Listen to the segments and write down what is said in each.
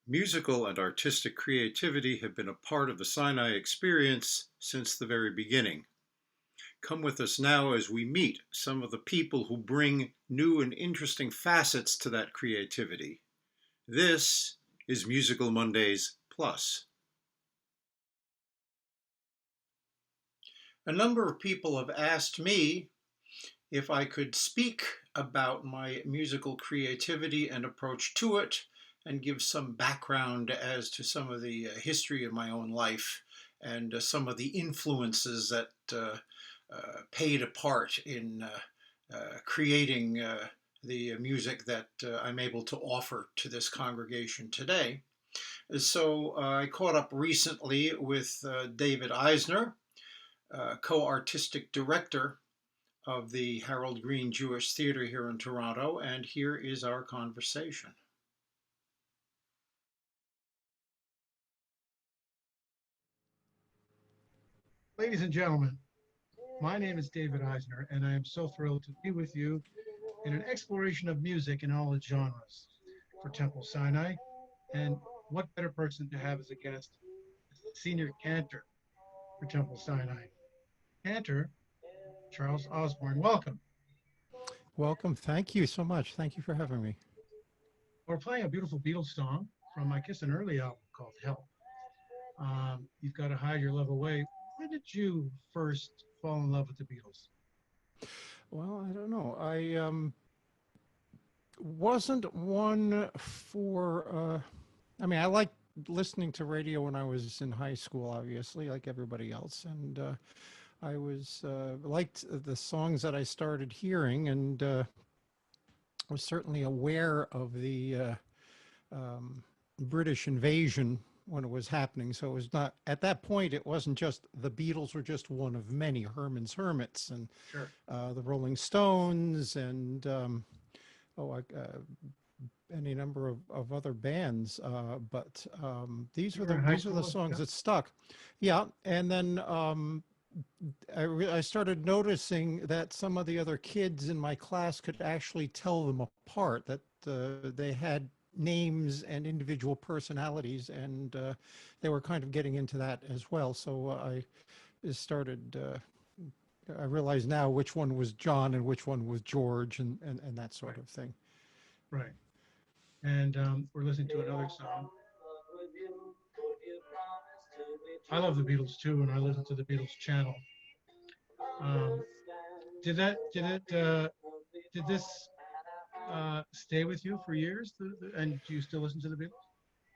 Musical and artistic creativity have been a part of the Sinai experience since the very beginning. Come with us now as we meet some of the people who bring new and interesting facets to that creativity. This is Musical Mondays Plus. A number of people have asked me if I could speak about my musical creativity and approach to it and give some background as to some of the history of my own life and some of the influences that played a part in creating the music that I'm able to offer to this congregation today. So I caught up recently with David Eisner, co-artistic director of the Harold Green Jewish Theater here in Toronto, and here is our conversation. Ladies and gentlemen, my name is David Eisner, and I am so thrilled to be with you in an exploration of music in all its genres for Temple Sinai. And what better person to have as a guest as the senior cantor for Temple Sinai? Cantor, Charles Osborne, welcome. Welcome. Thank you so much. Thank you for having me. We're playing a beautiful Beatles song from, I guess, an early album called Help. You've got to hide your love away. When did you first fall in love with the Beatles? Well, I don't know. I wasn't one for, I liked listening to radio when I was in high school, obviously, like everybody else. And I liked the songs that I started hearing and was certainly aware of the British invasion when it was happening. So it was not, at that point, it wasn't just the Beatles were just one of many, Herman's Hermits and Sure. the Rolling Stones and oh, any number of other bands. But You were in high these are the school? songs Yeah. that stuck. Yeah. And then I started noticing that some of the other kids in my class could actually tell them apart, that they had names and individual personalities, and they were kind of getting into that as well. So I started. I realize now which one was John and which one was George, and that sort Right, of thing. right. And we're listening to another song. I love the Beatles too, and I listen to the Beatles channel. Um, did this stay with you for years? And do you still listen to the Beatles?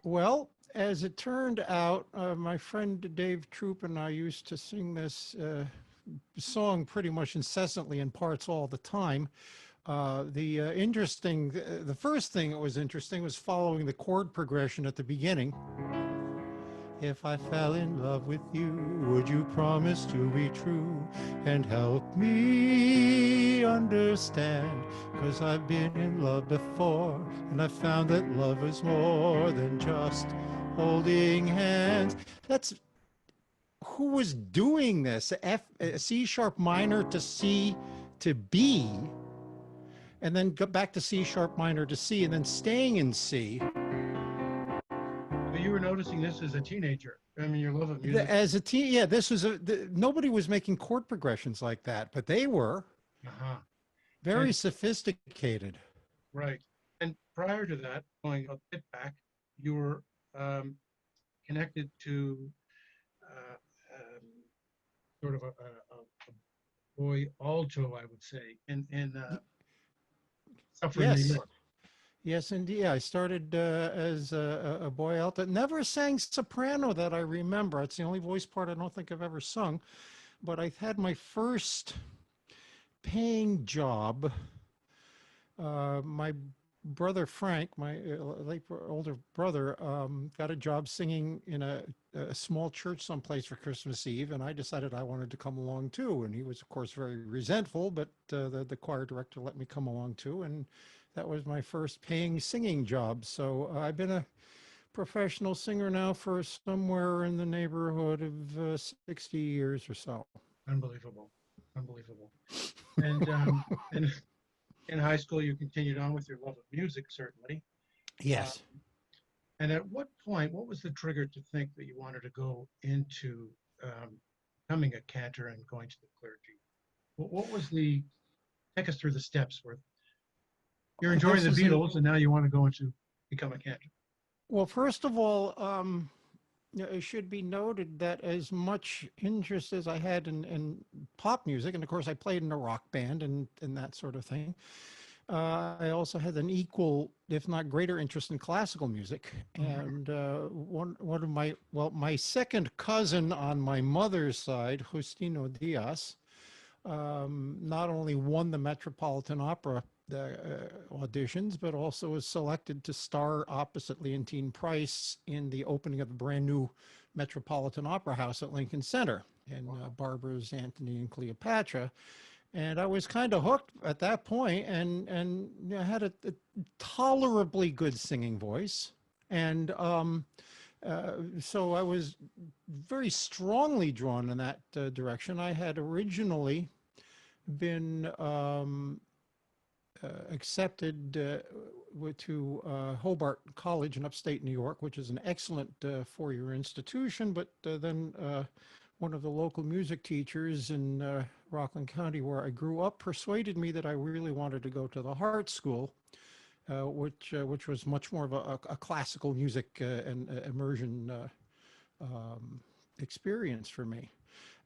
Well, as it turned out, my friend Dave Troop and I used to sing this song pretty much incessantly in parts all the time. The first thing that was interesting was following the chord progression at the beginning. If I fell in love with you, would you promise to be true and help me understand? 'Cause I've been in love before, and I found that love is more than just holding hands. That's who was doing this? C sharp minor to C to B, and then go back to C sharp minor to C, and then staying in C. But you were noticing this as a teenager. I mean, your love of music. As a teen, yeah, nobody was making chord progressions like that, but they were Uh-huh. very And sophisticated. right. And prior to that, going a bit back, you were connected to um, sort of a boy alto, I would say, in Suffering New Yes, York. yes, indeed. I started as a boy alto. Never sang soprano that I remember. It's the only voice part I don't think I've ever sung. But I had my first paying job. My brother Frank, my late older brother, got a job singing in a small church someplace for Christmas Eve, and I decided I wanted to come along too. And he was, of course, very resentful, but the choir director let me come along too, and that was my first paying singing job. So I've been a professional singer now for somewhere in the neighborhood of 60 years or so. Unbelievable. Unbelievable. And in high school, you continued on with your love of music, certainly. Uh, Yes. And at what point, what was the trigger to think that you wanted to go into becoming a cantor and going to the clergy? What was the, take us through the steps where you're enjoying This the is an Beatles and now you want to go into become a cantor? Well, first of all, it should be noted that as much interest as I had in pop music, and of course I played in a rock band and that sort of thing, I also had an equal, if not greater, interest in classical music. Mhm. And one of my second cousin on my mother's side, Justino Diaz, not only won the Metropolitan Opera auditions, but also was selected to star opposite Leontine Price in the opening of the brand new Metropolitan Opera House at Lincoln Center in Wow. Barbara's Antony and Cleopatra. And I was kind of hooked at that point, and I had a tolerably good singing voice, and so I was very strongly drawn in that direction. I had originally been accepted to Hobart College in upstate New York, which is an excellent four-year institution, but then one of the local music teachers in Rockland County, where I grew up, persuaded me that I really wanted to go to the Hart School, which was much more of a classical music and immersion experience for me.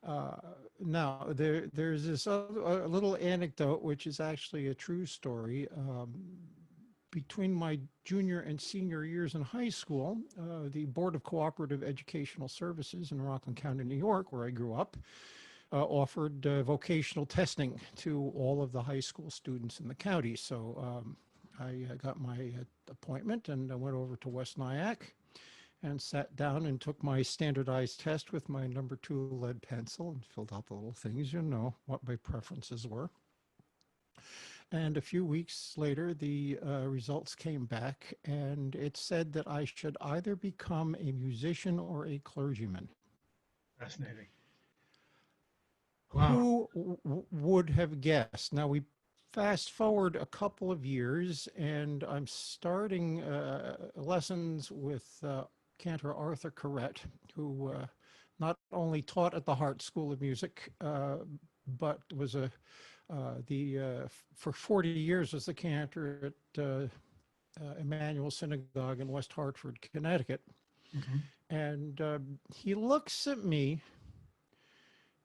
Uh, Now, there's this a little anecdote, which is actually a true story. Between my junior and senior years in high school, the Board of Cooperative Educational Services in Rockland County, New York, where I grew up, offered vocational testing to all of the high school students in the county. So I got my appointment and I went over to West Nyack and sat down and took my standardized test with my number 2 lead pencil and filled out the little things, what my preferences were. And a few weeks later, the results came back, and it said that I should either become a musician or a clergyman. Fascinating. Wow. Who would have guessed? Now, we fast forward a couple of years, and I'm starting lessons with Cantor Arthur Corrette, who not only taught at the Hart School of Music, but was for 40 years was the cantor at Emmanuel Synagogue in West Hartford, Connecticut. Mm-hmm. And he looks at me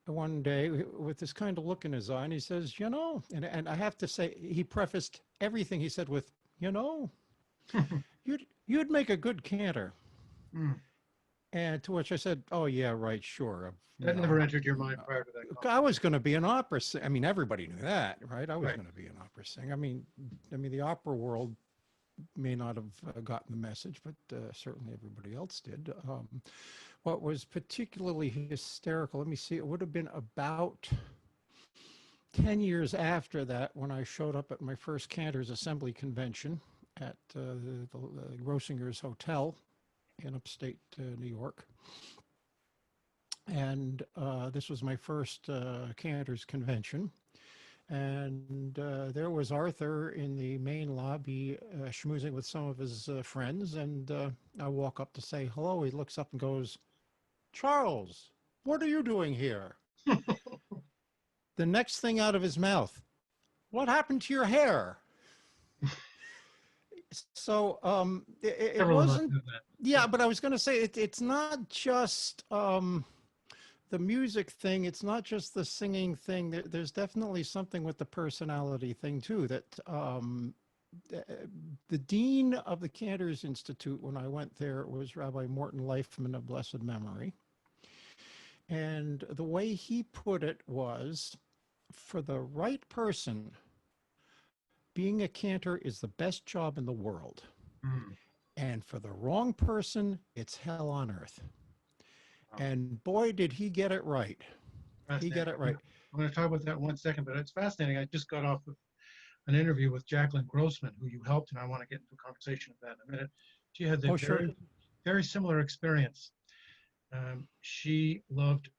one day with this kind of look in his eye, and he says, and I have to say, he prefaced everything he said with, you'd make a good cantor. Mm. And to which I said, oh, yeah, right, sure. That never entered your mind prior to that. I was going to be an opera singer. I mean, everybody knew that, right? I was Right. going to be an opera singer. I mean, the opera world may not have gotten the message, but certainly everybody else did. What was particularly hysterical, let me see, it would have been about 10 years after that when I showed up at my first Cantor's Assembly convention at the Grossinger's Hotel in upstate New York. And this was my first Cantor's convention. And there was Arthur in the main lobby schmoozing with some of his friends. And I walk up to say hello. He looks up and goes, Charles, what are you doing here? The next thing out of his mouth, what happened to your hair? So it wasn't, yeah, but I was going to say it's not just the music thing. It's not just the singing thing. There's definitely something with the personality thing too, that the dean of the Cantors Institute, when I went there, was Rabbi Morton Leifman of blessed memory. And the way he put it was, for the right person, being a cantor is the best job in the world. Mm. And for the wrong person, it's hell on earth. Wow. And boy, did he get it right. He got it right. I'm going to talk about that in 1 second, but it's fascinating. I just got off of an interview with Jacqueline Grossman, who you helped, and I want to get into a conversation of that in a minute. She had a very similar experience. She loved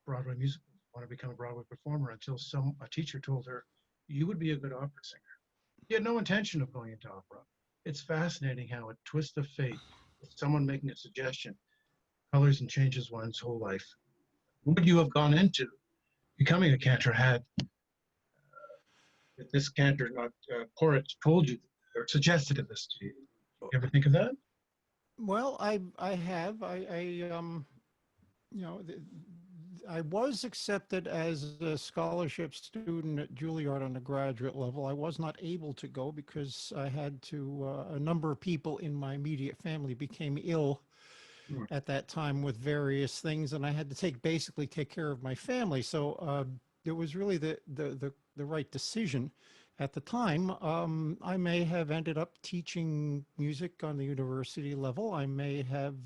Broadway musicals, wanted to become a Broadway performer until a teacher told her, you would be a good opera singer. She had no intention of going into opera. it's fascinating how a twist of fate, someone making a suggestion, colors and changes one's whole life. Would you have gone into becoming a cantor had this cantor not poet told you or suggested this to you? You ever think of that? Well, I have you know, I was accepted as a scholarship student at Juilliard on the graduate level. I was not able to go because I had to, a number of people in my immediate family became ill Hmm. at that time with various things, and I had to basically take care of my family. So it was really the right decision at the time. I may have ended up teaching music on the university level. I may have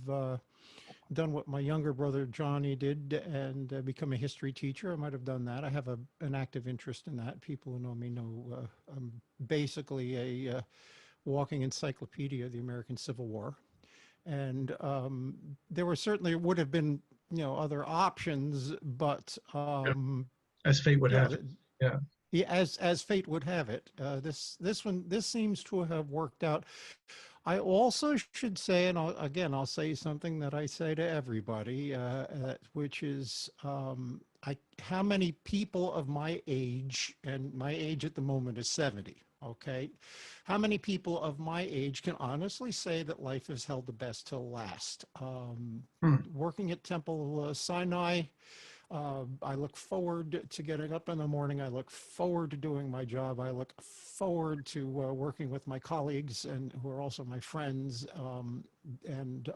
done what my younger brother Johnny did and become a history teacher. I might have done that. I have an active interest in that. People who know me know I'm basically a walking encyclopedia of the American Civil War. And there were certainly would have been, other options, but Yeah. As fate would yeah, have it. Yeah. yeah, as fate would have it, this seems to have worked out. I also should say, and I'll say something that I say to everybody, which is, how many people of my age, and my age at the moment is 70, okay? How many people of my age can honestly say that life has held the best till last? Hmm. Working at Temple Sinai, I look forward to getting up in the morning. I look forward to doing my job. I look forward to working with my colleagues and who are also my friends. And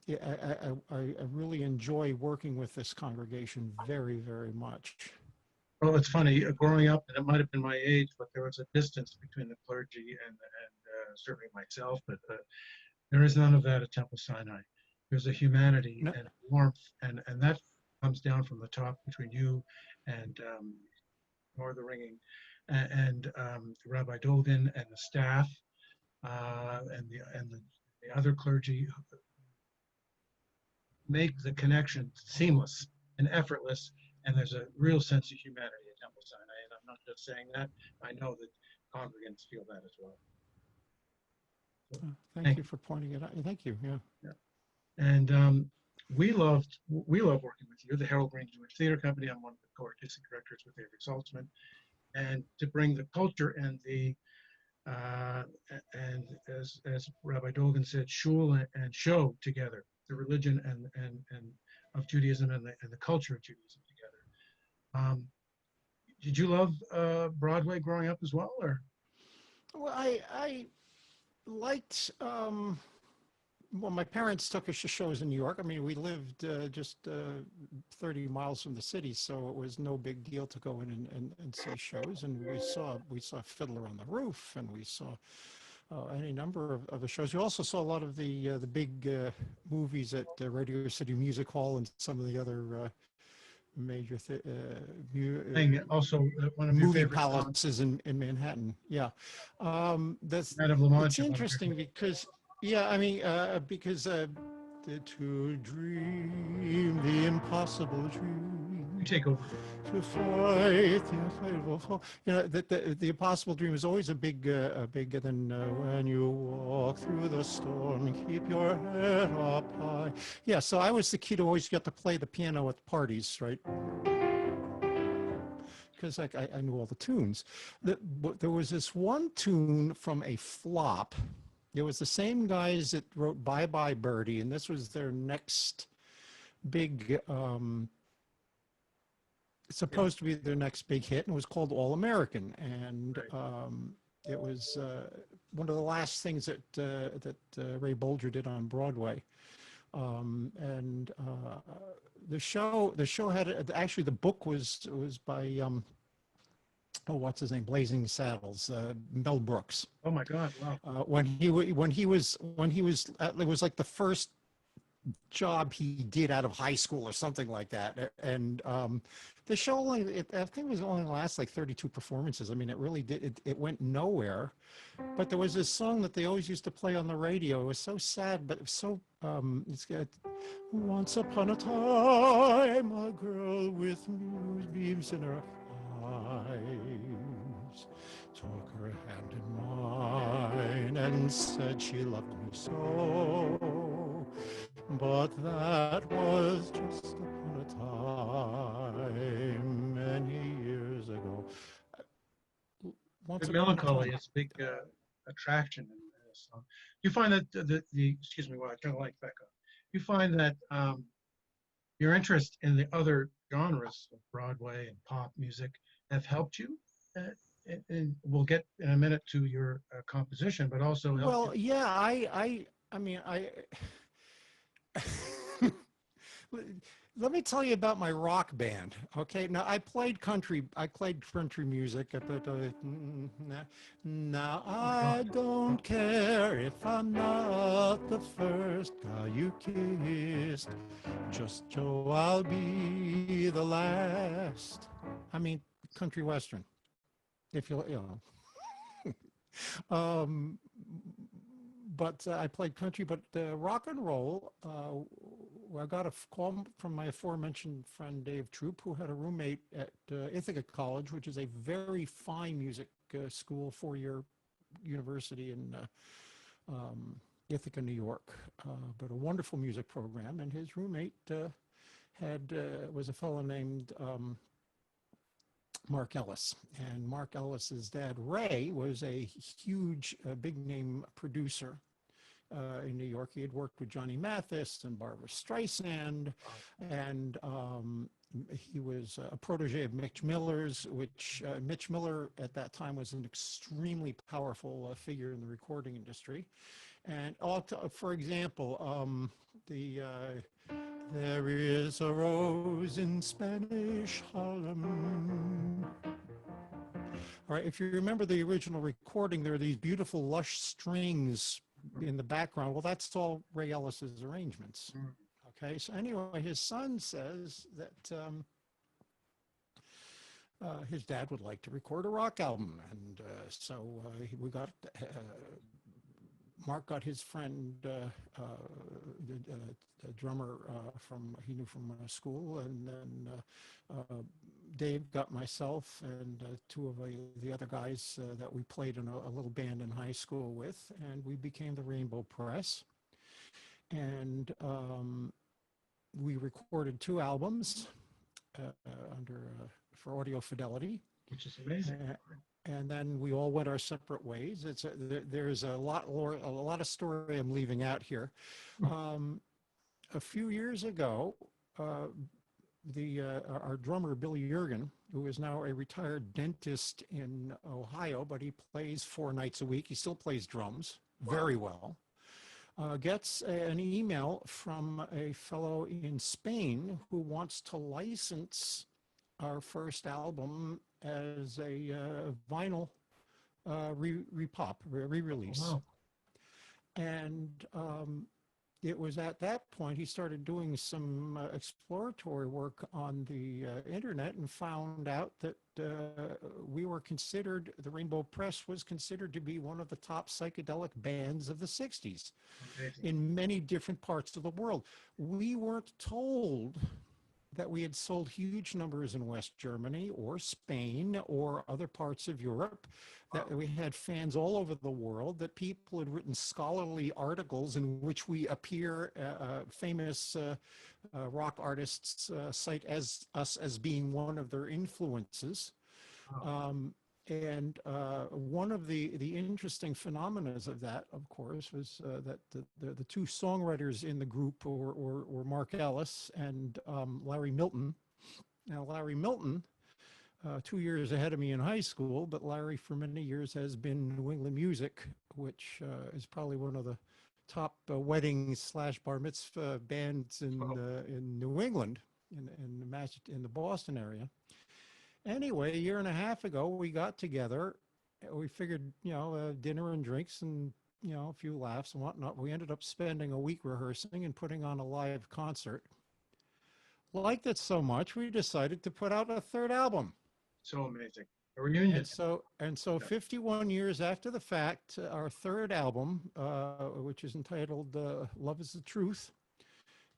yeah, I really enjoy working with this congregation very, very much. Well, it's funny, growing up, and it might have been my age, but there was a distance between the clergy and certainly myself, but there is none of that at Temple Sinai. There's a humanity No, and warmth, and that comes down from the top between you and nor the ringing, and Rabbi Dolgan and the staff, and the other clergy make the connection seamless and effortless. And there's a real sense of humanity at Temple Sinai. And I'm not just saying that; I know that congregants feel that as well. So, thank thank you you. for pointing it out. Thank you. Yeah. Yeah. And we love working with you, the Harold Green Jewish Theater Company. I'm one of the co-artistic directors with Avery Saltzman, and to bring the culture and the uh, and as Rabbi Dolgan said, shul and show together, the religion and of Judaism and the culture of Judaism together. Did you love Broadway growing up as well, or? Well, I liked. Well, my parents took us to shows in New York. I mean, we lived just 30 miles from the city, so it was no big deal to go in and see shows. And we saw Fiddler on the Roof, and we saw any number of the shows. You also saw a lot of the big movies at Radio City Music Hall and some of the other major Also, one of your movie favorite songs, palaces in Manhattan. Yeah, that's Madame La it's Mancha, one of your interesting favorite. because yeah, I mean because to dream the impossible You dream, take over. to fight the unfightable foe. The impossible dream is always a bigger than when you walk through the storm, keep your head up high. Yeah, so I was the kid who always got to play the piano at parties, right? Because I knew all the tunes. But there was this one tune from a flop. It was the same guys that wrote Bye Bye Birdie, and this was their next big, Yeah, supposed to be their next big hit, and it was called All American. And right. it was one of the last things that Ray Bolger did on Broadway. And the show had actually the book was by oh, what's his name? Blazing Saddles, Mel Brooks. Oh my God! Wow. When he was it was like the first job he did out of high school or something like that. And the show I think it was only last like 32 performances. I mean, it really did. It went nowhere. But there was this song that they always used to play on the radio. It was so sad, but it was so. It's got once upon a time, a girl with moonbeams in her eyes took her hand in mine and said she loved me so. But that was just upon a time many years ago. Once The upon a melancholy time. is a big attraction in a song. You find that the excuse me, while I turn the light back on. You find that your interest in the other genres of Broadway and pop music have helped you. And we'll get in a minute to your composition, but also helped you. Well, yeah, I mean, let me tell you about my rock band. Okay, now I played country music, but now Oh my God. I don't care if I'm not the first guy you kissed, just so I'll be the last. I mean, country western, if um, but I played country, but rock and roll. I got a call from my aforementioned friend Dave Troop, who had a roommate at Ithaca College, which is a very fine music school, four-year university in Ithaca, New York, but a wonderful music program. And his roommate was a fellow named Mark Ellis. And Mark Ellis's dad, Ray, was a huge, big name producer in New York. He had worked with Johnny Mathis and Barbara Streisand, and he was a protege of Mitch Miller's, which Mitch Miller at that time was an extremely powerful figure in the recording industry. And for example, there is a rose in Spanish Harlem. All right, if you remember the original recording, there are these beautiful lush strings in the background. Well, that's all Ray Ellis's arrangements. Okay, so anyway, his son says that his dad would like to record a rock album, and so we got Mark got his friend, the drummer he knew from school, and then Dave got myself and two of the other guys that we played in a little band in high school with, and we became the Rainbow Press. And we recorded two albums for Audio Fidelity, Which is amazing. And then we all went our separate ways. There's a lot of story I'm leaving out here. A few years ago, our drummer Billy Jurgen, who is now a retired dentist in Ohio, but he plays 4 nights a week. He still plays drums very well. Gets an email from a fellow in Spain who wants to license our first album as a vinyl re-release. Wow. And it was at that point he started doing some exploratory work on the internet and found out that the Rainbow Press was considered to be one of the top psychedelic bands of the 60s in many different parts of the world. We weren't told that we had sold huge numbers in West Germany or Spain or other parts of Europe, that we had fans all over the world, that people had written scholarly articles in which we appear, famous rock artists cite us as being one of their influences. And one of the interesting phenomena of that, of course, was that the two songwriters in the group were Mark Ellis and Larry Milton. Now, Larry Milton, 2 years ahead of me in high school, but Larry for many years has been New England Music, which is probably one of the top wedding/bar mitzvah bands in New England, in the Boston area. Anyway, a year and a half ago, we got together. We figured, dinner and drinks and, a few laughs and whatnot. We ended up spending a week rehearsing and putting on a live concert. Liked it so much, we decided to put out a third album. So amazing. A reunion. And so 51 years after the fact, our third album, which is entitled Love is the Truth,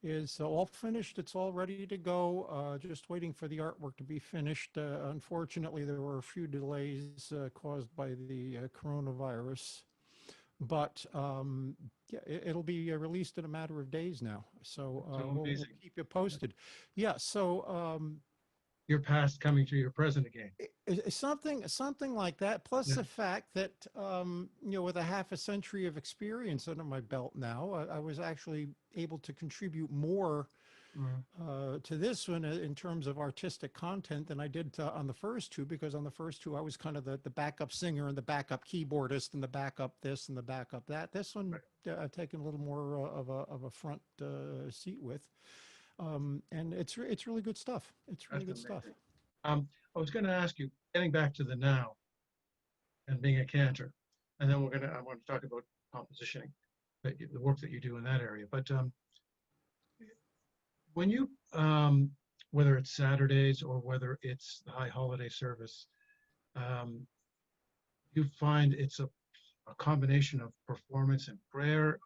is all finished. It's all ready to go, just waiting for the artwork to be finished. Unfortunately, there were a few delays caused by the coronavirus. but yeah, it'll be released in a matter of days now. So So we'll amazing. keep you posted. Yeah. So Your past coming to your present again. something like that. Plus Yeah. the fact that with a half a century of experience under my belt now, I was actually able to contribute more Mm. to this one in terms of artistic content than I did on the first two, because on the first two I was kind of the backup singer and the backup keyboardist and the backup this and the backup that. This one Right. I've taken a little more of a front seat with, and it's really good stuff. It's really That's good stuff. amazing. I was going to ask you, getting back to the now and being a cantor, and then I want to talk about compositioning, the work that you do in that area. But when you, whether it's Saturdays or whether it's the high holiday service, um, you find it's a combination of performance and prayer.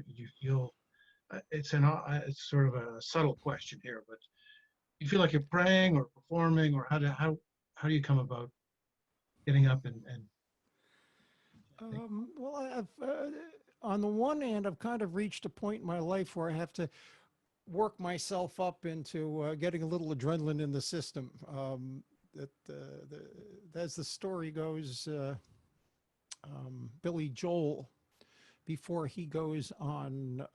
You feel it's sort of a subtle question here, but you feel like you're praying or performing, or how do you come about getting up and chanting? Well, on the one hand, I've kind of reached a point in my life where I have to work myself up into getting a little adrenaline in the system. That as the story goes, Billy Joel, before he goes on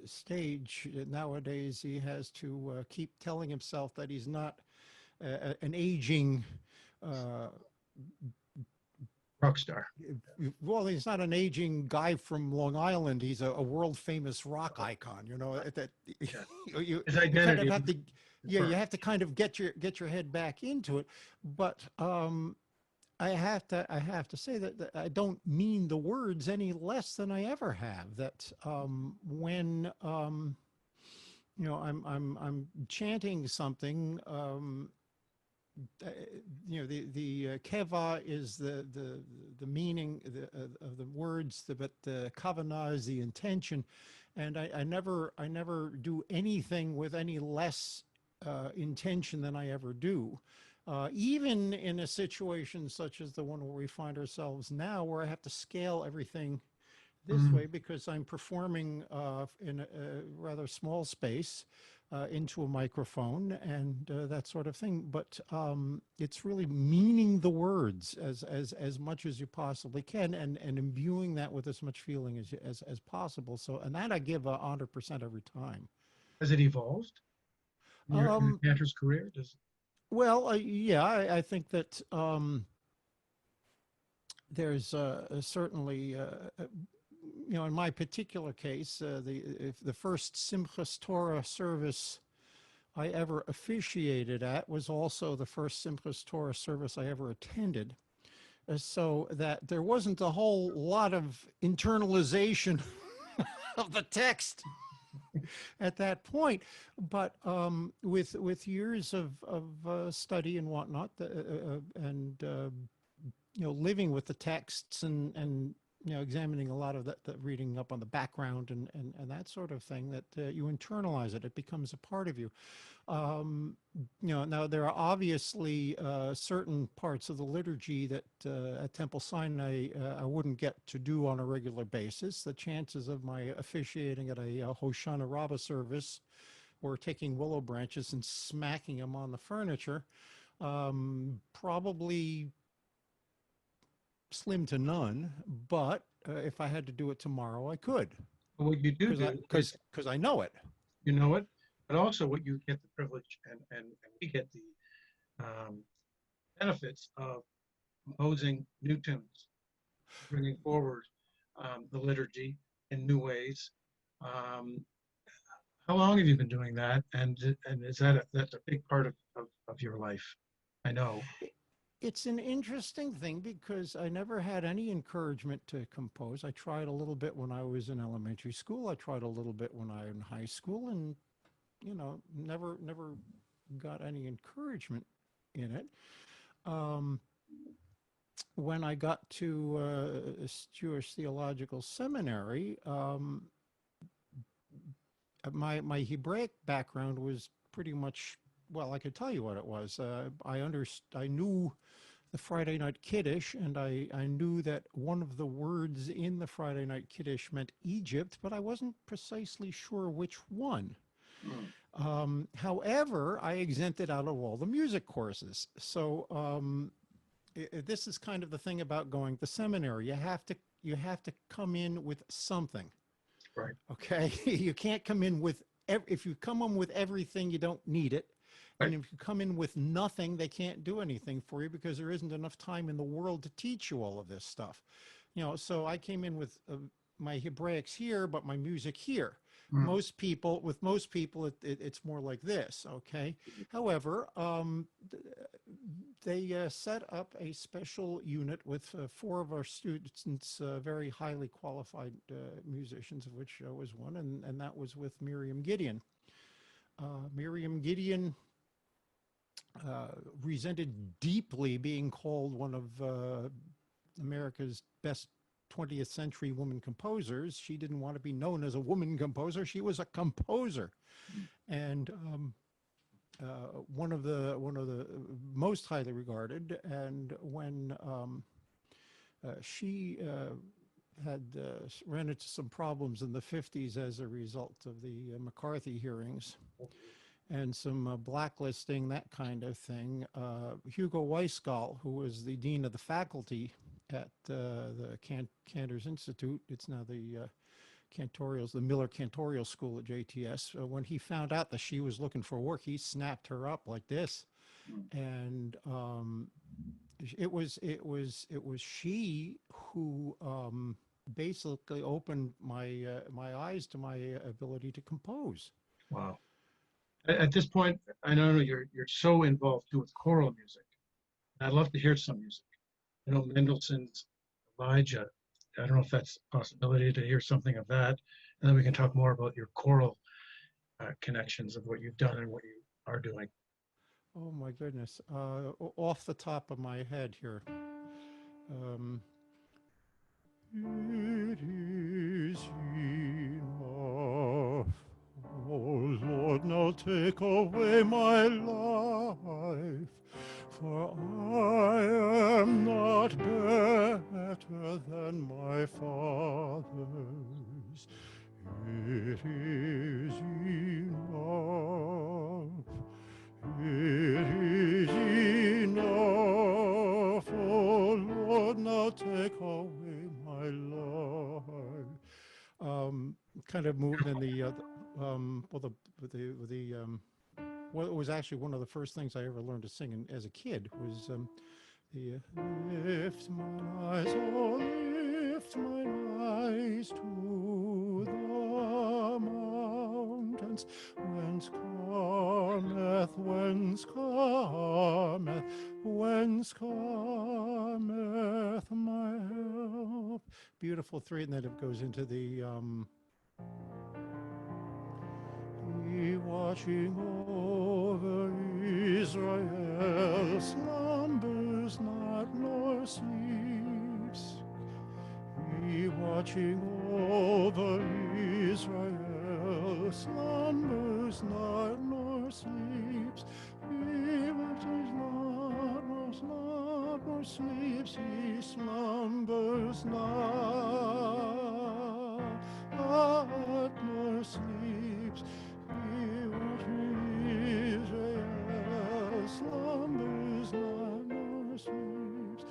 stage nowadays, he has to keep telling himself that he's not an aging Rock star. well, he's not an aging guy from Long Island. He's a world famous rock icon. You know that Yeah. His you kind of identity have to, yeah, you first. have to kind of get your head back into it. But I have to say that I don't mean the words any less than I ever have. That when I'm chanting something. Uh, the keva is the meaning of the words, but the kavanah is the intention, and I never do anything with any less intention than I ever do. Even in a situation such as the one where we find ourselves now, where I have to scale everything this Mm. way because I'm performing in a rather small space into a microphone and that sort of thing. But it's really meaning the words as much as you possibly can, and imbuing that with as much feeling as possible. So, and that I give 100% every time. Has it evolved in your Um, cantor's career? well, yeah, I think that there's certainly in my particular case, the first Simchas Torah service I ever officiated at was also the first Simchas Torah service I ever attended. So that there wasn't a whole lot of internalization of the text at that point, but with years of study and whatnot, and living with the texts and examining a lot of that reading up on the background and that sort of thing, that you internalize it. It becomes a part of you. Now there are obviously certain parts of the liturgy that at Temple Sinai I wouldn't get to do on a regular basis. The chances of my officiating at a Hoshana Rabbah service or taking willow branches and smacking them on the furniture probably slim to none. But if I had to do it tomorrow, I could, But what you do is because I know it. you know it, but also what you get the privilege and we get the benefits of composing new tunes, bringing forward the liturgy in new ways. Um, how long have you been doing that? And is that's a big part of your life? I know. It's an interesting thing because I never had any encouragement to compose. I tried a little bit when I was in elementary school. I tried a little bit when I was in high school, and never got any encouragement in it. Um, when I got to Jewish Theological Seminary, my Hebraic background was pretty much, well, I could tell you what it was. I knew the Friday Night Kiddush, and I knew that one of the words in the Friday Night Kiddush meant Egypt, but I wasn't precisely sure which one. Mm. However, I exempted out of all the music courses. So this is kind of the thing about going to seminary. You have to come in with something. Right. Okay, you can't come in with if you come in with everything, you don't need it. Right. And if you come in with nothing, they can't do anything for you because there isn't enough time in the world to teach you all of this stuff. So I came in with my Hebraics here, but my music here. Mm. With most people, it's more like this. Okay. However, they set up a special unit with four of our students, very highly qualified musicians, of which I was one, and that was with Miriam Gideon. Miriam Gideon resented deeply being called one of America's best 20th century woman composers. She didn't want to be known as a woman composer. She was a composer. And one of the most highly regarded. And when she had ran into some problems in the 50s as a result of the McCarthy hearings and some blacklisting, that kind of thing, Hugo Weisgall, who was the dean of the faculty at the Cantor's Institute, it's now the the Miller Cantorial School at JTS. When he found out that she was looking for work, he snapped her up like this, and it was she who basically opened my eyes to my ability to compose. Wow. At this point, I know you're so involved too with choral music. I'd love to hear some music. Mendelssohn's Elijah. I don't know if that's a possibility to hear something of that, and then we can talk more about your choral connections of what you've done and what you are doing. Oh my goodness! Off the top of my head here. It is enough. Oh Lord, now take away my life, for I am not better than my fathers. It is enough. It is enough. Oh Lord, now take away my life. Kind of moved in the well, it was actually one of the first things I ever learned to sing as a kid was the lift mine eyes, oh lift mine eyes to the mountains, whence cometh my help. Beautiful three, and then it goes into the He watching over Israel slumbers not nor sleeps. He watching over Israel slumbers not nor sleeps. He watches not nor sleeps. He slumbers not nor sleeps. He watching Israel slumbers not nor sleeps.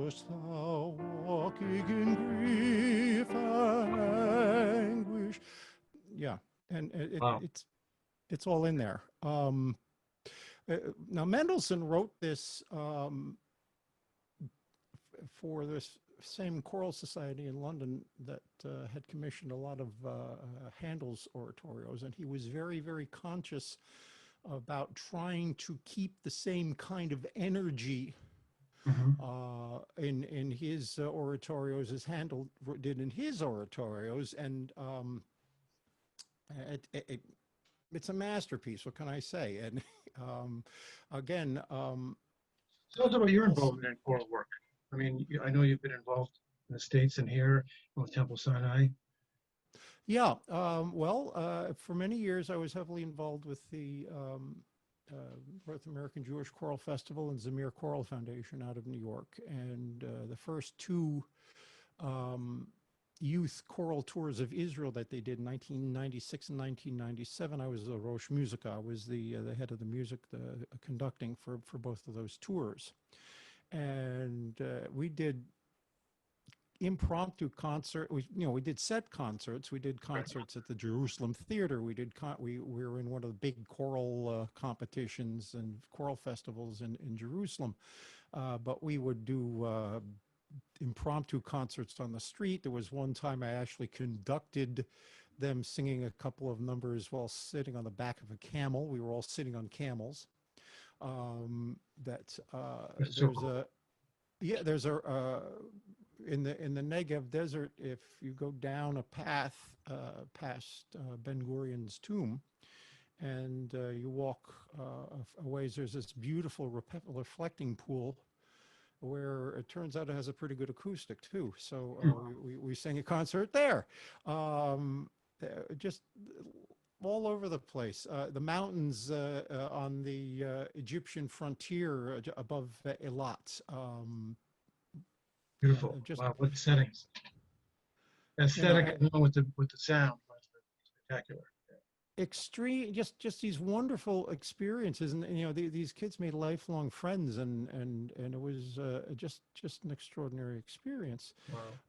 Just thou walking in grief and anguish. Yeah, and Wow. it's all in there. Now Mendelssohn wrote this for this same choral society in London that had commissioned a lot of Handel's oratorios, and he was very, very conscious about trying to keep the same kind of energy in his oratorios as Handel did in his oratorios, and it's a masterpiece. What can I say? And again, Tell us about your involvement in choral work. I mean, I know you've been involved in the States and here with Temple Sinai. Yeah, well, for many years I was heavily involved with the North American Jewish Choral Festival and Zamir Choral Foundation out of New York. And the first two um, youth choral tours of Israel that they did in 1996 and 1997, I was the Rosh Musica. I was the head of the music, the conducting for both of those tours. And we did impromptu concert. We did set concerts. We did concerts at the Jerusalem Theater. We were in one of the big choral competitions and choral festivals in Jerusalem. But we would do impromptu concerts on the street. There was one time I actually conducted them singing a couple of numbers while sitting on the back of a camel. We were all sitting on camels. That That's so there's cool. a yeah, there's a in the Negev desert. If you go down a path past Ben Gurion's tomb, and you walk a ways, there's this beautiful reflecting pool where it turns out it has a pretty good acoustic too. So we sang a concert there. Just all over the place. The mountains on the Egyptian frontier above Eilat. Beautiful. Just Wow, what settings. you know, Aesthetic along with the sound. Spectacular. extreme, just these wonderful experiences, and these kids made lifelong friends, and it was just an extraordinary experience.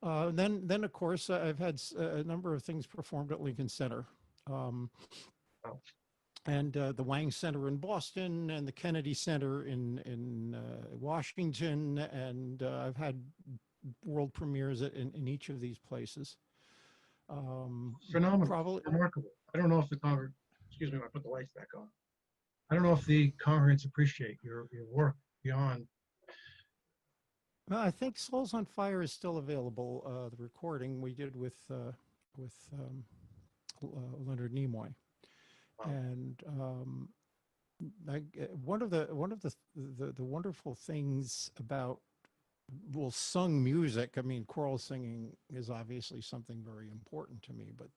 Wow. Then of course I've had a number of things performed at Lincoln Center. Um, Wow. and the Wang Center in Boston, and the Kennedy Center in Washington, and I've had world premieres in each of these places. Phenomenal. Probably, Remarkable. I don't know if the excuse me, I put the lights back on. I don't know if the congregants appreciate your work beyond. well, I think Souls on Fire is still available. The recording we did with Leonard Nimoy, Wow. and one of the wonderful things about sung music. I mean, choral singing is obviously something very important to me, but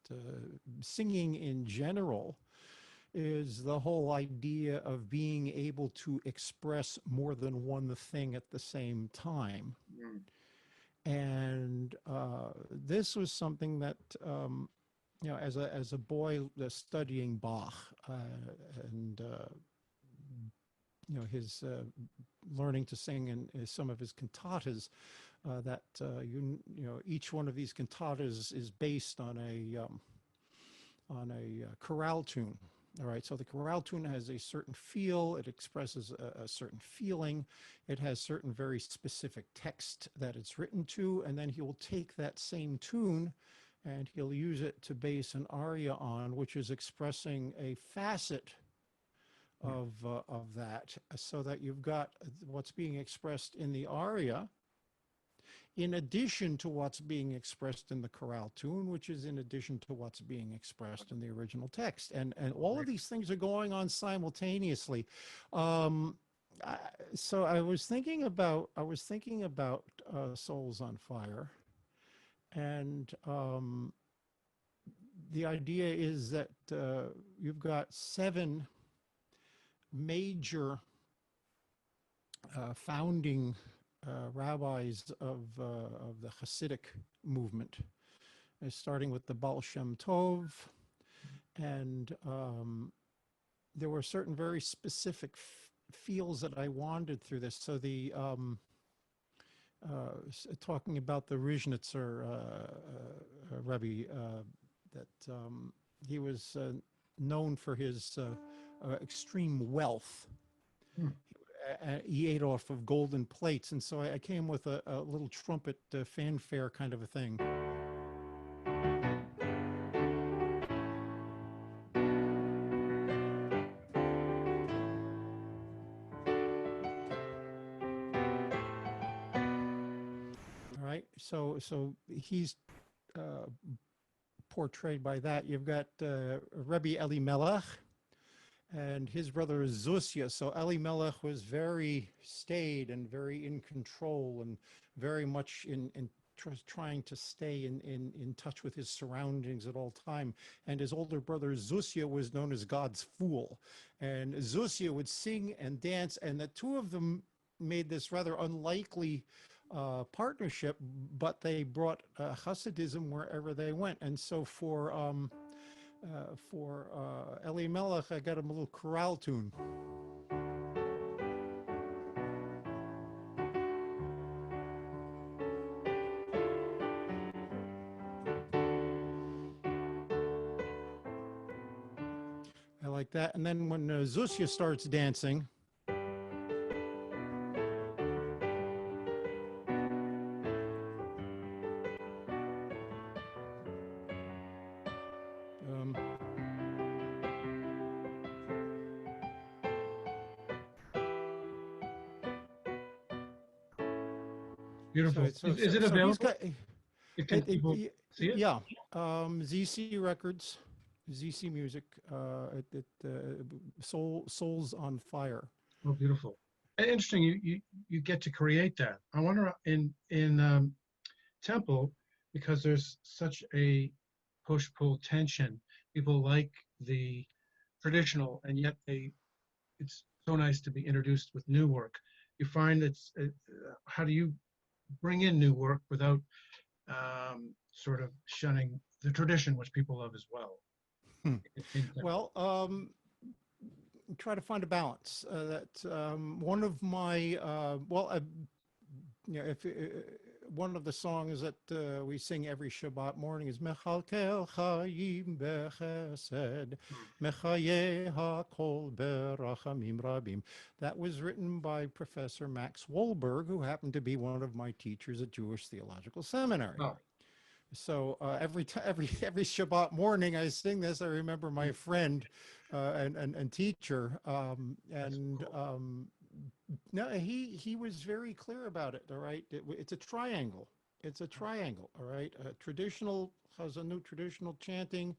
singing in general is the whole idea of being able to express more than one thing at the same time. Mm. And this was something that, as a boy studying Bach and his learning to sing in some of his cantatas, that each one of these cantatas is based on a chorale tune. All right, so the chorale tune has a certain feel. It expresses a certain feeling. It has certain very specific text that it's written to, and then he will take that same tune and he'll use it to base an aria on, which is expressing a facet of that, so that you've got what's being expressed in the aria in addition to what's being expressed in the chorale tune, which is in addition to what's being expressed in the original text. And all of these things are going on simultaneously. So I was thinking about Souls on Fire, and the idea is that you've got 7 major founding rabbis of the Hasidic movement, starting with the Baal Shem Tov, and there were certain very specific feels that I wandered through this. So the talking about the Rizhnitzer Rebbe, that he was known for his extreme wealth. Hmm. He ate off of golden plates, and so I came with a little trumpet fanfare kind of a thing. All right, so he's portrayed by that. You've got Rebbe Elimelech, and his brother is Zusia. So Elimelech was very staid and very in control and very much in trying to stay in touch with his surroundings at all time. And his older brother Zusya was known as God's fool. And Zusya would sing and dance, and the two of them made this rather unlikely partnership, but they brought Hasidism wherever they went. And so for Eli Melech, I got him a little chorale tune. I like that. And then when Zusya starts dancing, um, Beautiful. Is it so he's available? got Can people see it? yeah, ZC Records, ZC Music, Souls on Fire. Oh, beautiful. Interesting. You get to create that. I wonder in Temple, because there's such a push-pull tension. People like the traditional, and yet it's so nice to be introduced with new work. You find that's how do you bring in new work without sort of shunning the tradition, which people love as well? Hmm. Well, try to find a balance. One of my if one of the songs that we sing every Shabbat morning is Mechalkel Chaim Bechesed Mechaye HaKol Berachamim Rabim. That was written by Professor Max Wohlberg, who happened to be one of my teachers at Jewish Theological Seminary. Oh. So every Shabbat morning I sing this. I remember my friend and teacher, no, he was very clear about it. All right, it's a triangle. It's a triangle. All right, traditional Chazanut, traditional chanting,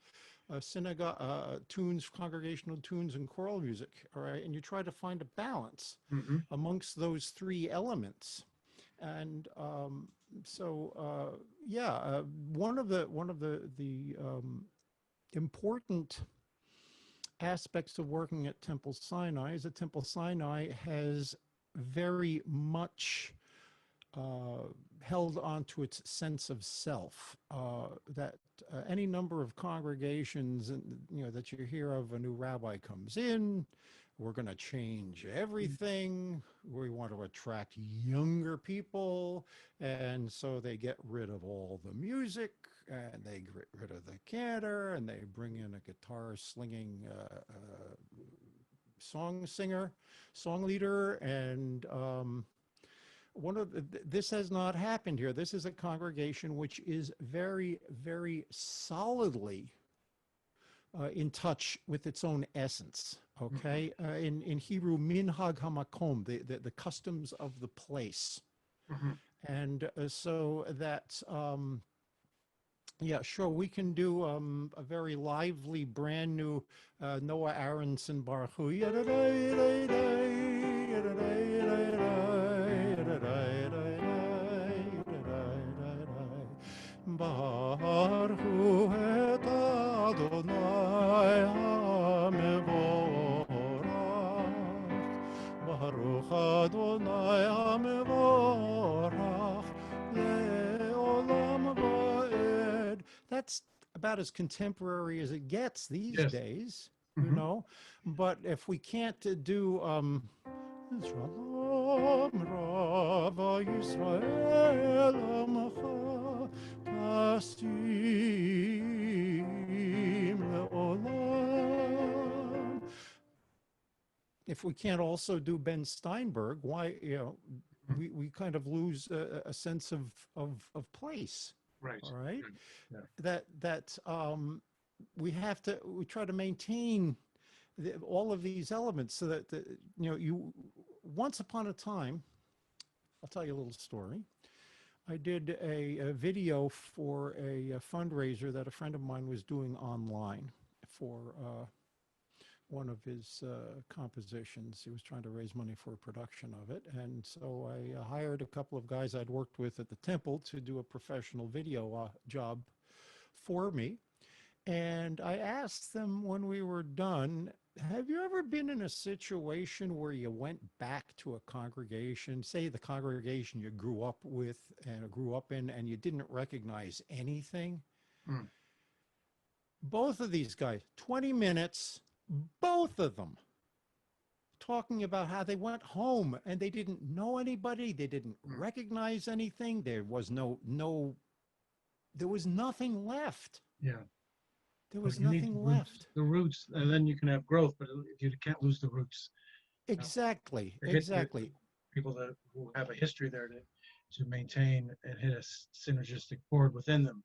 synagogue tunes, congregational tunes, and choral music. All right, and you try to find a balance amongst those three elements. And one of the important aspects of working at Temple Sinai is that Temple Sinai has very much held on to its sense of self. That any number of congregations, that you hear of, a new rabbi comes in, we're going to change everything. We want to attract younger people. And so they get rid of all the music, and they get rid of the cantor, and they bring in a guitar slinging song leader. And this has not happened here. This is a congregation which is very, very solidly in touch with its own essence. Okay, in Hebrew, minhag hamakom, the customs of the place, and so that sure, we can do a very lively, brand new Noah Aronson Baruch Hu. Baruch Hu et Adonai HaMevorach, Baruch Adonai HaMevorach le'olam va'ed. That's about as contemporary as it gets these days, you know. But if we can't do Shalom Rava Yisrael Amacha Tasim Le'olam. If we can't also do Ben Steinberg, why, we kind of lose a sense of place. Right. All right. Yeah. We try to maintain all of these elements so that you once upon a time, I'll tell you a little story. I did a video for a fundraiser that a friend of mine was doing online for one of his compositions. He was trying to raise money for a production of it. And so I hired a couple of guys I'd worked with at the temple to do a professional video job for me. And I asked them when we were done, have you ever been in a situation where you went back to a congregation, say the congregation you grew up with and grew up in, and you didn't recognize anything? Mm. Both of these guys, 20 minutes, both of them talking about how they went home and they didn't know anybody, they didn't Mm. recognize anything. There was there was nothing left. Yeah. There Well, was you need nothing left. the roots, and then you can have growth. But if you can't lose the roots, Exactly, the exactly. people that who have a history there to maintain and hit a synergistic chord within them.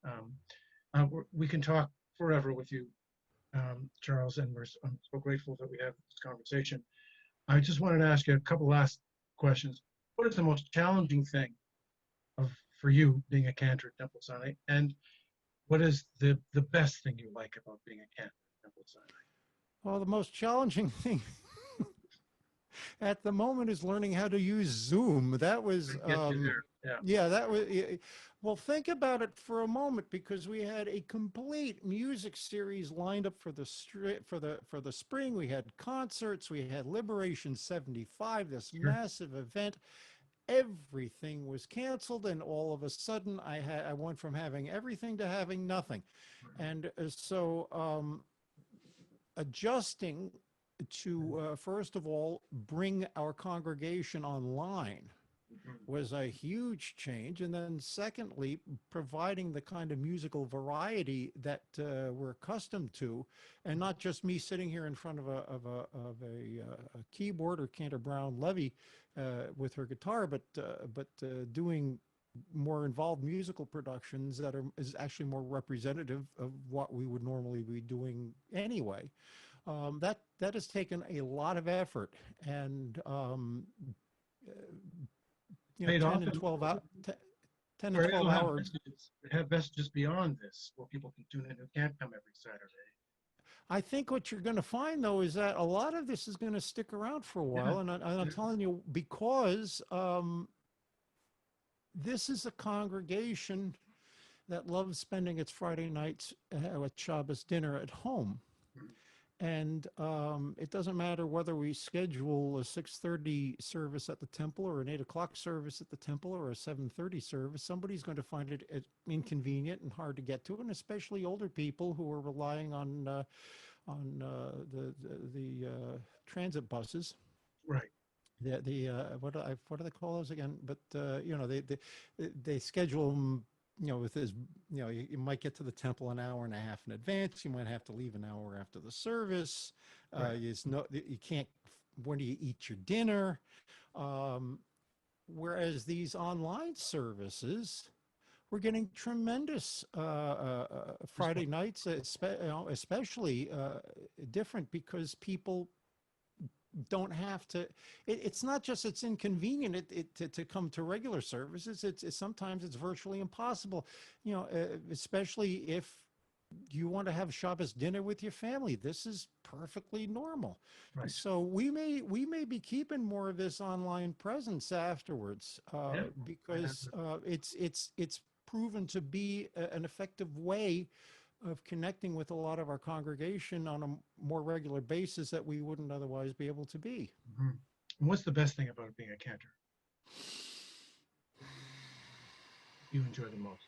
Um, we can talk forever with you, Charles, and I'm so grateful that we have this conversation. I just wanted to ask you a couple last questions. What is the most challenging thing of for you being a cantor at Temple Sinai, and what is the best thing you like about being a cantor at Temple Sinai? Well, the most challenging thing at the moment is learning how to use Zoom. That was, Get you there. Yeah. yeah, that was, well, think about it for a moment, because we had a complete music series lined up for for the spring. We had concerts, we had Liberation 75, this Sure. massive event. Everything was canceled, and all of a sudden I went from having everything to having nothing. And so adjusting to first of all bring our congregation online was a huge change, and then secondly providing the kind of musical variety that we're accustomed to, and not just me sitting here in front of a keyboard or Cantor Brown Levy with her guitar, but doing more involved musical productions that is actually more representative of what we would normally be doing anyway. That has taken a lot of effort, and Paid 10 off, and 12 out 10 and or 12 it'll hours. have messages beyond this where people can tune in who can't come every Saturday. I think what you're going to find, though, is that a lot of this is going to stick around for a Yeah. while, and I'm telling you, because this is a congregation that loves spending its Friday nights at Shabbos dinner at home. And it doesn't matter whether we schedule a 6:30 service at the temple, or an 8 o'clock service at the temple, or a 7:30 service. Somebody's going to find it inconvenient and hard to get to, and especially older people who are relying on the transit buses. Right. What do they call those again? But they schedule them. With this, you might get to the temple an hour and a half in advance. You might have to leave an hour after the service. Right. You can't. When do you eat your dinner? Whereas these online services, we're getting tremendous Friday nights, especially different, because people don't have to. It's not just it's inconvenient to come to regular services. It's sometimes it's virtually impossible, especially if you want to have Shabbos dinner with your family. This is perfectly normal. Right. So we may be keeping more of this online presence afterwards, Yeah. because it's proven to be an effective way of connecting with a lot of our congregation on a more regular basis that we wouldn't otherwise be able to be. Mm-hmm. And what's the best thing about being a cantor? You enjoy the most?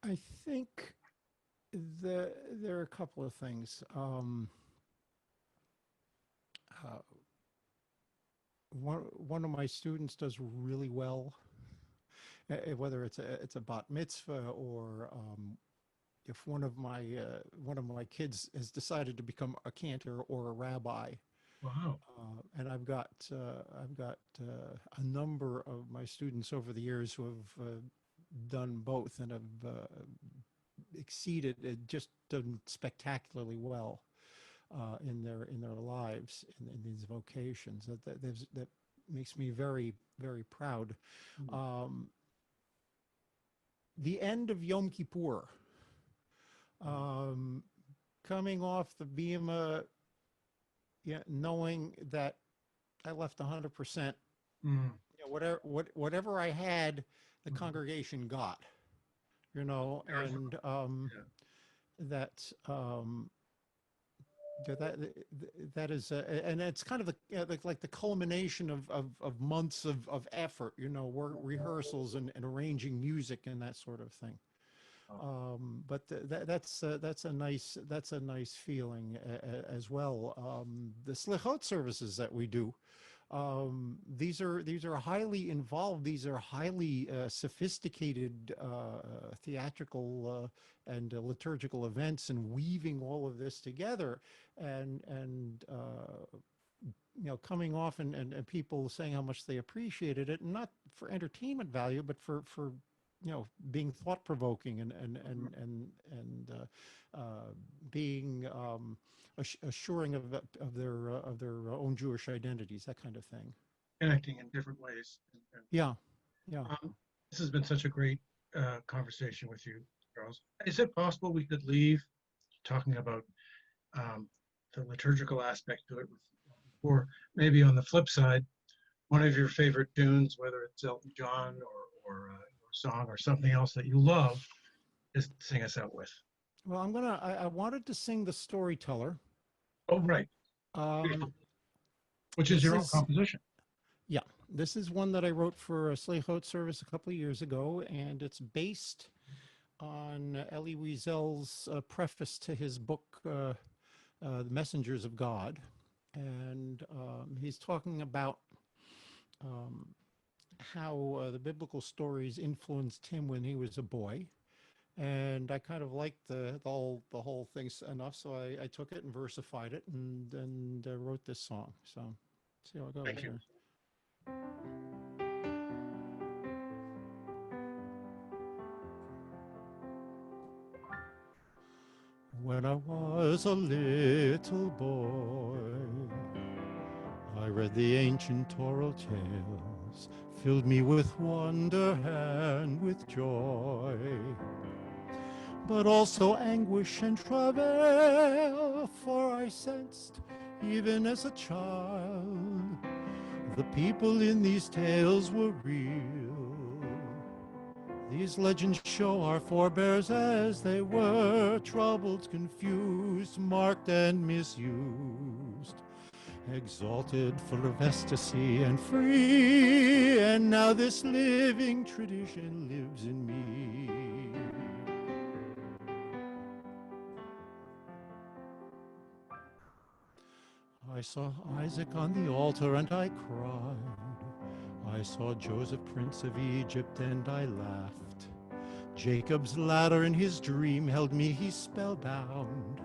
I think there are a couple of things. One of my students does really well, whether it's a bat mitzvah, or if one of my kids has decided to become a cantor or a rabbi. Wow. And I've got a number of my students over the years who have done both and have exceeded, just done spectacularly well in their lives in these vocations. That makes me very, very proud. The end of Yom Kippur, Um, Coming off the BEMA, yeah, knowing that I left 100%, Mm. whatever I had, the Mhm. congregation got, Very and yeah. that that that is, and it's kind of like the culmination of months of effort, work rehearsals and arranging music and that sort of thing. Oh, But that's a nice feeling as well. The slichot services that we do, these are highly involved. These are highly sophisticated theatrical and liturgical events, and weaving all of this together, and coming off and people saying how much they appreciated it, not for entertainment value, but for being thought provoking mhm. and being assuring of their own Jewish identities, that kind of thing. Connecting in different ways. Yeah, yeah. This has been such a great conversation with you, Charles. Is it possible we could leave talking about um, the liturgical aspect to it, or maybe on the flip side, one of your favorite tunes, whether it's Elton John or a song or something else that you love, just sing us out with. Well, I wanted to sing The Storyteller. Oh, right. Um, Which is this your own is composition. Yeah, this is one that I wrote for a Slichot service a couple of years ago, and it's based on Elie Wiesel's preface to his book, The Messengers of God. And he's talking about um, how the biblical stories influenced him when he was a boy. And I kind of liked the whole thing enough, so I took it and versified it and wrote this song. So, see how it goes Thank you. here. When I was a little boy, I read the ancient Torah tales, filled me with wonder and with joy, but also anguish and travail, for I sensed, even as a child, the people in these tales were real. These legends show our forebears as they were, troubled, confused, marked, and misused, exalted, full of ecstasy and free. And now this living tradition lives in me. I saw Isaac on the altar and I cried. I saw Joseph, Prince of Egypt, and I laughed. Jacob's ladder in his dream held me, he spellbound.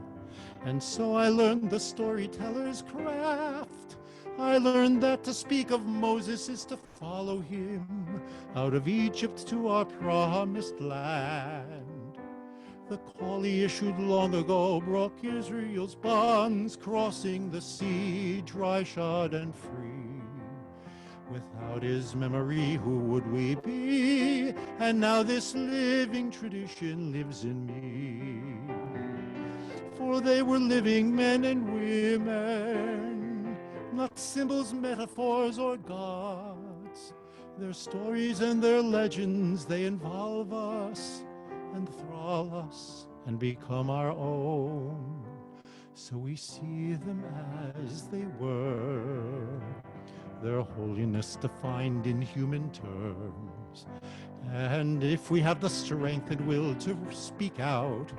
And so I learned the storyteller's craft. I learned that to speak of Moses is to follow him out of Egypt to our promised land. The call he issued long ago broke Israel's bonds, crossing the sea, dry shod and free. Without his memory, who would we be? And now this living tradition lives in me. For they were living men and women, not symbols, metaphors, or gods. Their stories and their legends, they involve us, enthrall us, and become our own. So we see them as they were, their holiness defined in human terms. And if we have the strength and will to speak out,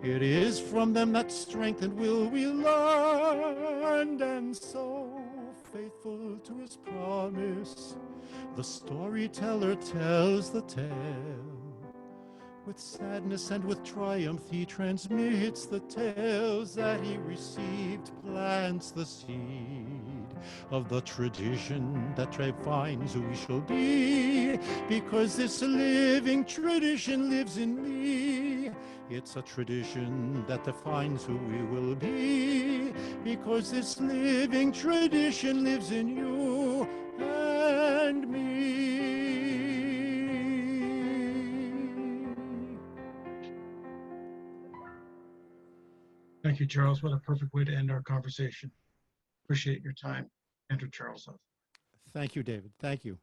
it is from them that strength and will we learned. And so, faithful to his promise, the storyteller tells the tale. With sadness and with triumph he transmits the tales that he received, plants the seed of the tradition that defines who we shall be. Because this living tradition lives in me. It's a tradition that defines who we will be. Because this living tradition lives in you and me. Thank you, Charles. What a perfect way to end our conversation. Appreciate your time. Cantor Charles. Thank you, David. Thank you.